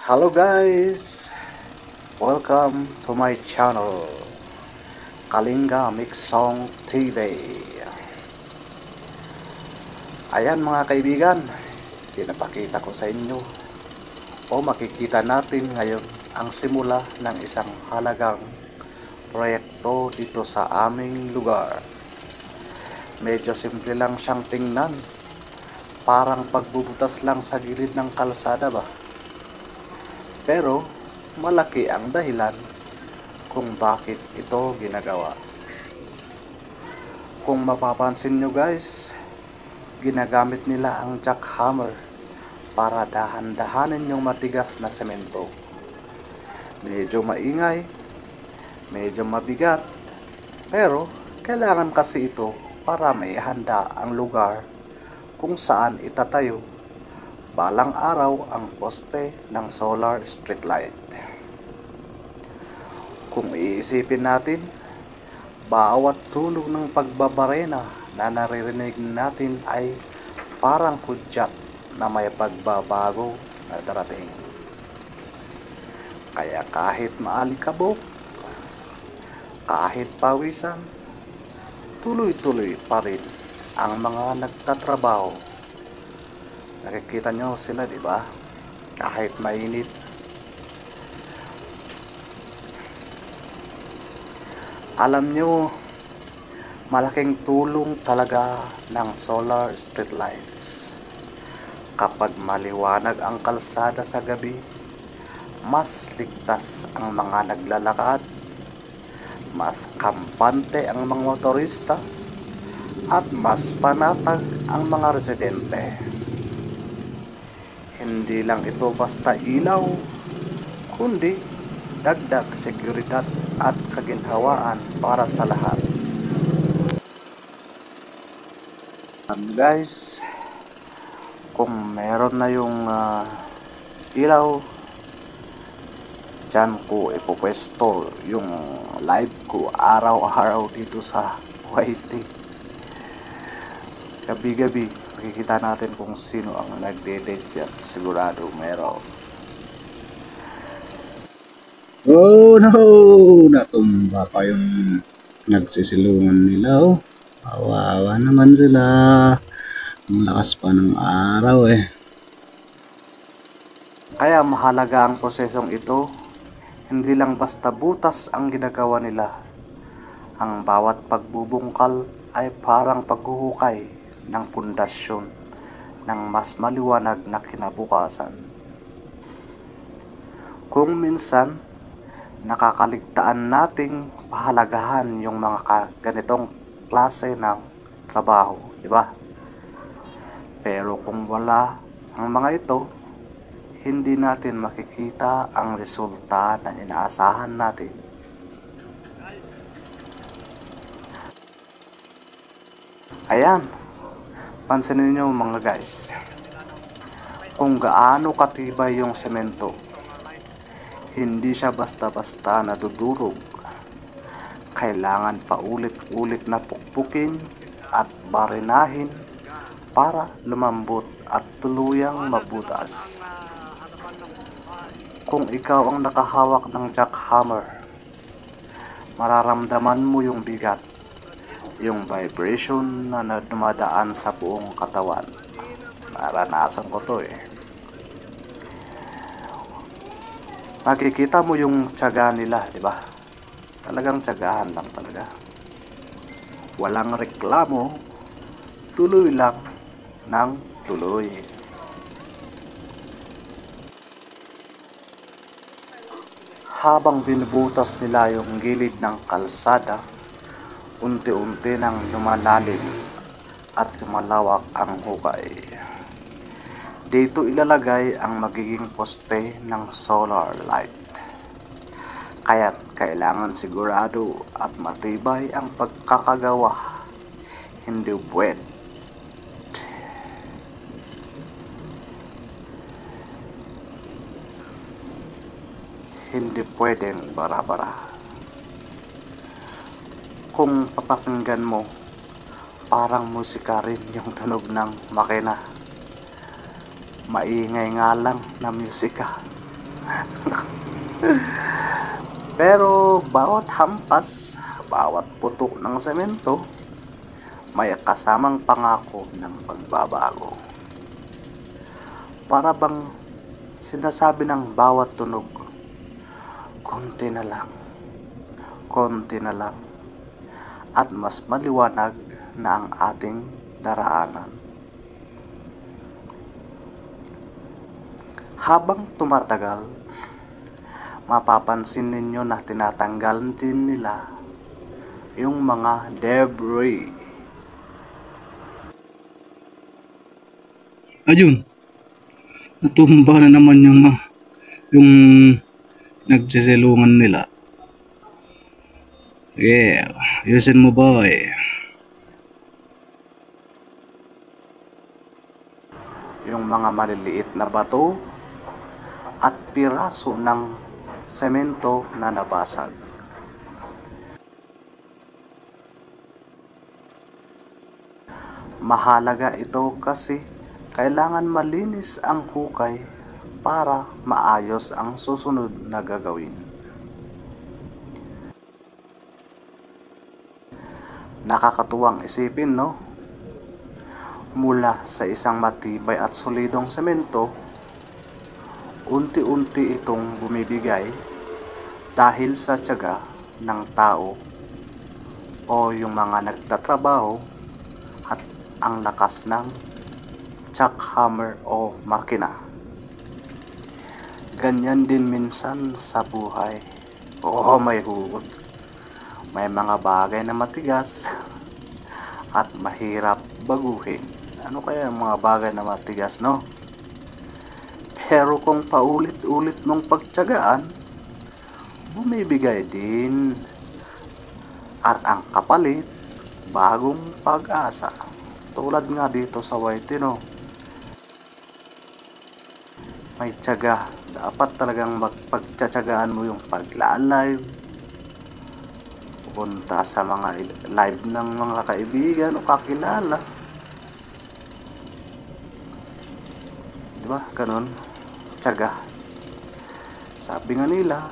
Hello guys! Welcome to my channel, Kalinga Mix Song TV. Ayan mga kaibigan, pinapakita ko sa inyo o makikita natin ngayon ang simula ng isang halagang proyekto dito sa aming lugar. Medyo simple lang siyang tingnan, parang pagbubutas lang sa gilid ng kalsada ba? Pero malaki ang dahilan kung bakit ito ginagawa. Kung mapapansin nyo guys, ginagamit nila ang jackhammer para dahan-dahanin yung matigas na semento. Medyo maingay, medyo mabigat, pero kailangan kasi ito para maihanda ang lugar kung saan itatayo balang araw ang poste ng solar street light. Kung iisipin natin, bawat tunog ng pagbabarena na naririnig natin ay parang hudyat na may pagbabago na darating. Kaya kahit maalikabok, kahit pawisan, tuloy-tuloy pa rin ang mga nagtatrabaho. Nakikita nyo sila, di ba? Kahit mainit. Alam nyo, malaking tulong talaga ng solar street lights. Kapag maliwanag ang kalsada sa gabi, mas ligtas ang mga naglalakad, mas kampante ang mga motorista, at mas panatag ang mga residente. Hindi lang ito basta ilaw, kundi dagdag seguridad at kaginhawaan para sa lahat. Guys, kung meron na yung ilaw, dyan ko ipopwesto yung live ko araw-araw dito sa YT. Gabi-gabi makikita natin kung sino ang nagde-date dyan. Sigurado meron. Oh no! Natumba pa yung nagsisilungan nila oh. Kawawa naman sila. Ang lakas pa ng araw eh. Kaya mahalaga ang prosesong ito. Hindi lang basta butas ang ginagawa nila. Ang bawat pagbubungkal ay parang paghuhukay ng pundasyon ng mas maliwanag na kinabukasan. Kung minsan, nakakaligtaan nating pahalagahan yung mga ganitong klase ng trabaho, di ba? Pero kung wala ang mga ito, hindi natin makikita ang resulta na inaasahan natin. Ayan, pansinin nyo mga guys, kung gaano katibay yung semento. Hindi siya basta-basta nadudurog. Kailangan paulit-ulit na pukpukin at barinahin para lumambot at tuluyang mabutas. Kung ikaw ang nakahawak ng jackhammer, mararamdaman mo yung bigat, yung vibration na dumadaan sa buong katawan. Naranasan ko to eh. Makikita mo yung tiyaga nila, di ba? Talagang tiyagahan lang talaga. Walang reklamo, tuloy lang ng tuloy. Habang binubutas nila yung gilid ng kalsada, unti-unti nang lumalalim at lumalawak ang hukay. Dito ilalagay ang magiging poste ng solar light. Kaya't kailangan sigurado at matibay ang pagkakagawa. Hindi buwet. Hindi pwedeng bara-bara. Kung papakinggan mo, parang musika rin yung tunog ng makina. Maingay nga lang na musika. Pero bawat hampas, bawat putok ng semento, may kasamang pangako ng pagbabago. Para bang sinasabi ng bawat tunog, konti na lang, at mas maliwanag na ang ating daraanan. Habang tumatagal, mapapansin ninyo na tinatanggal din nila yung mga debris. Ayun, natumba na naman yung nagsisilungan nila. Yeah, ayusin mo boy. Yung mga maliliit na bato at piraso ng semento na nabasag. Mahalaga ito kasi kailangan malinis ang hukay para maayos ang susunod na gagawin. Nakakatuwang isipin, no? Mula sa isang matibay at solidong semento, unti-unti itong bumibigay dahil sa tiyaga ng tao o yung mga nagtatrabaho at ang lakas ng jackhammer o makina. Ganyan din minsan sa buhay. Oo, may hugot. May mga bagay na matigas at mahirap baguhin. Ano kaya ang mga bagay na matigas, no? Pero kung paulit-ulit mong pagtiyagaan, bumibigay din. At ang kapalit, bagong pag-asa. Tulad nga dito sa YT, no? May tiyaga. Dapat talagang magpagtsatsagaan mo yung pagla-live, punta sa mga live ng mga kaibigan o kakilala. Diba? Ganun. Tiyaga. Sabi nga nila,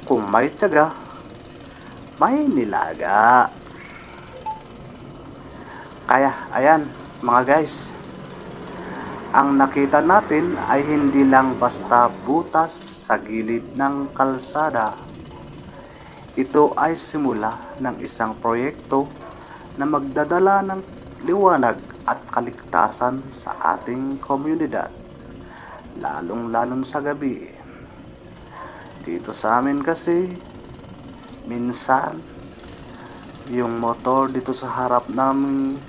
kung may tiyaga, may nilaga. Kaya, ayan, mga guys, ang nakita natin ay hindi lang basta butas sa gilid ng kalsada. Ito ay simula ng isang proyekto na magdadala ng liwanag at kaligtasan sa ating komunidad, lalong-lalong sa gabi. Dito sa amin kasi, minsan, yung motor dito sa harap ng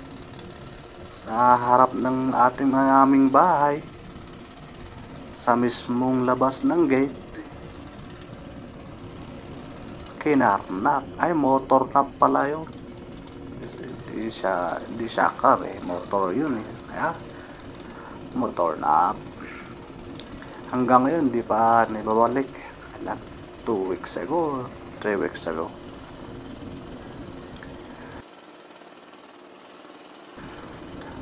aming bahay, sa mismong labas ng gate, kinarnak. Ay, motor na pala yun. Di siya car eh. Motor yun eh. Kaya, motor na. Hanggang ngayon, di pa nababalik. Kailan? 2 weeks ago, 3 weeks ago.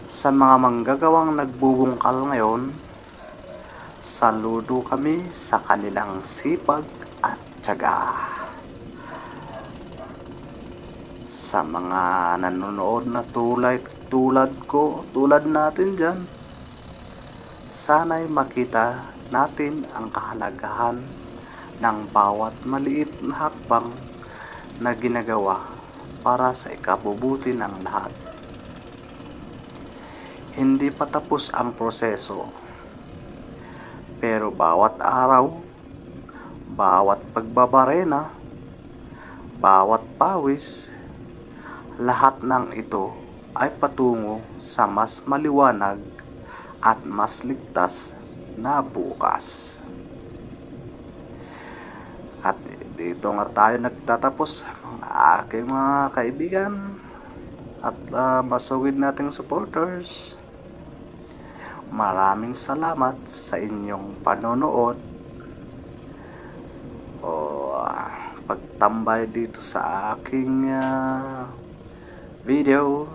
Sa mga manggagawang nagbubungkal ngayon, saludo kami sa kanilang sipag at tiyaga. Sa mga nanonood na tulad natin dyan, sana'y makita natin ang kahalagahan ng bawat maliit na hakbang na ginagawa para sa ikabubuti ng lahat. Hindi pa tapos ang proseso, pero bawat araw, bawat pagbabarena, bawat pawis, lahat ng ito ay patungo sa mas maliwanag at mas ligtas na bukas. At dito nga tayo nagtatapos, mga aking mga kaibigan at masugid nating supporters. Maraming salamat sa inyong panonood o pagtambay dito sa aking video.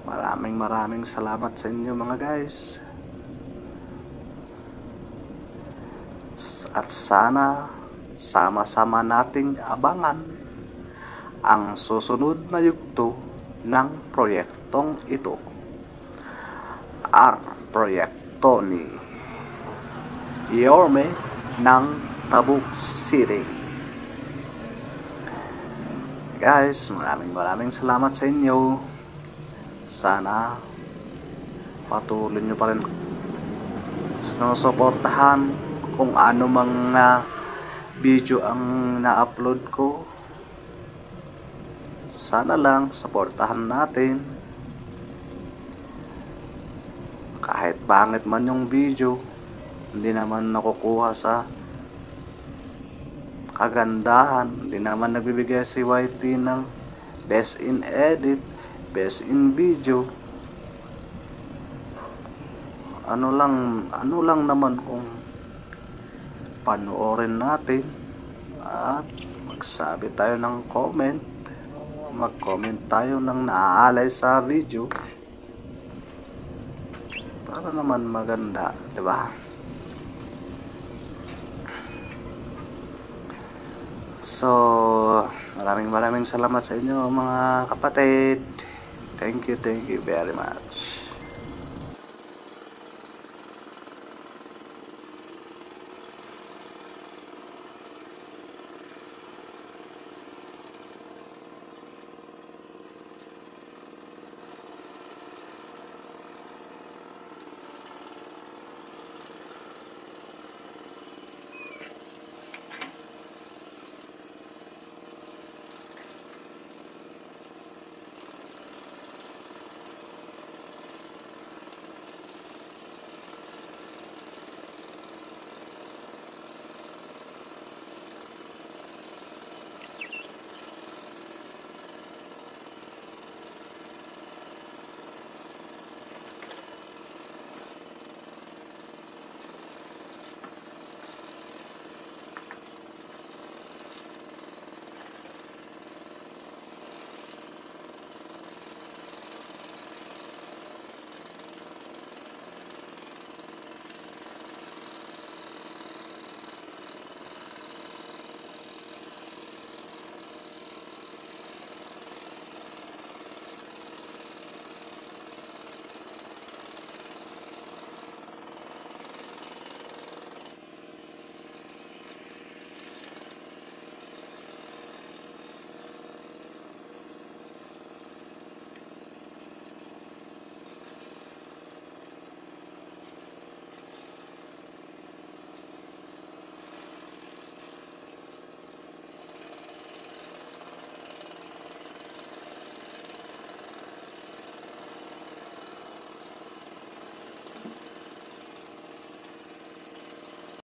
Maraming salamat sa inyo mga guys. At sana sama-sama nating abangan ang susunod na yugto ng proyektong ito. Ang proyekto ni Yorme ng Tabuk City. Guys, maraming salamat sa inyo. Sana patuloy nyo pa rin sinusuportahan kung ano mga video ang na-upload ko. Sana lang suportahan natin. Kahit pangit man yung video, hindi naman nakukuha sa kagandahan. Hindi naman nagbibigay si YT ng best in edit, best in video. Ano lang naman kung panoorin natin at magsabi tayo ng comment, mag-comment tayo ng naaalay sa video para naman maganda, di ba? So, maraming salamat sa inyo mga kapatid. Thank you very much.